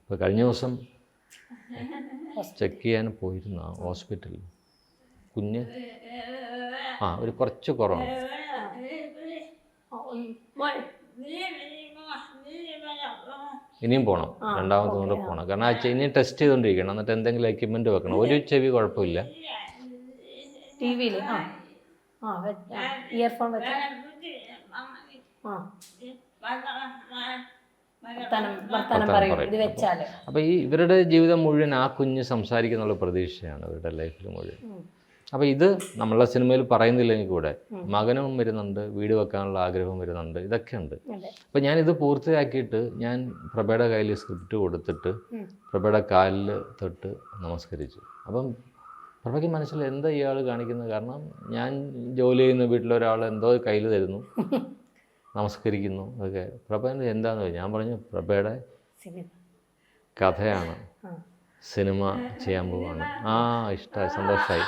അപ്പോൾ കഴിഞ്ഞ ദിവസം ചെക്ക് ചെയ്യാൻ പോയിരുന്ന ഹോസ്പിറ്റലിൽ കുഞ്ഞ് ഒരു കുറച്ച് കുറവാണ്. ഇനിയും പോകണം, രണ്ടാമത് കൊണ്ട് പോകണം. കാരണം ഇനിയും ടെസ്റ്റ് ചെയ്തുകൊണ്ടിരിക്കണം. എന്നിട്ട് എന്തെങ്കിലും എക്യുപ്മെൻറ്റ് വെക്കണം. ഒരു ചെവി കുഴപ്പമില്ല. ടി വിയിൽ ഇയർഫോൺ വെച്ച് വർത്തമാനം പറയും ഇത് വെച്ചാൽ. അപ്പോൾ ഇവരുടെ ജീവിതം മുഴുവൻ ആ കുഞ്ഞ് സംസാരിക്കുന്നുള്ള പ്രതീക്ഷയാണ് ഇവരുടെ ലൈഫിൽ മുഴുവൻ. അപ്പോൾ ഇത് നമ്മളെ സിനിമയിൽ പറയുന്നില്ലെങ്കിൽ കൂടെ മകനും വരുന്നുണ്ട്, വീട് വെക്കാനുള്ള ആഗ്രഹവും വരുന്നുണ്ട്, ഇതൊക്കെ ഉണ്ട്. അപ്പോൾ ഞാനിത് പൂർത്തിയാക്കിയിട്ട് ഞാൻ പ്രഭയുടെ കയ്യിൽ സ്ക്രിപ്റ്റ് കൊടുത്തിട്ട് പ്രഭയുടെ കാലിൽ തൊട്ട് നമസ്കരിച്ചു. അപ്പം പ്രഭയ്ക്ക് മനസ്സിൽ എന്താ ഇയാൾ കാണിക്കുന്നത്? കാരണം ഞാൻ ജോലി ചെയ്യുന്ന വീട്ടിലൊരാൾ എന്തോ കയ്യിൽ തരുന്നു, നമസ്കരിക്കുന്നു, അതൊക്കെ. പ്രഭ എന്താണെന്ന് ഞാൻ പറഞ്ഞു, പ്രഭയുടെ കഥയാണ്, സിനിമ ചെയ്യാൻ പോവാണ്. ഇഷ്ടമായി, സന്തോഷമായി.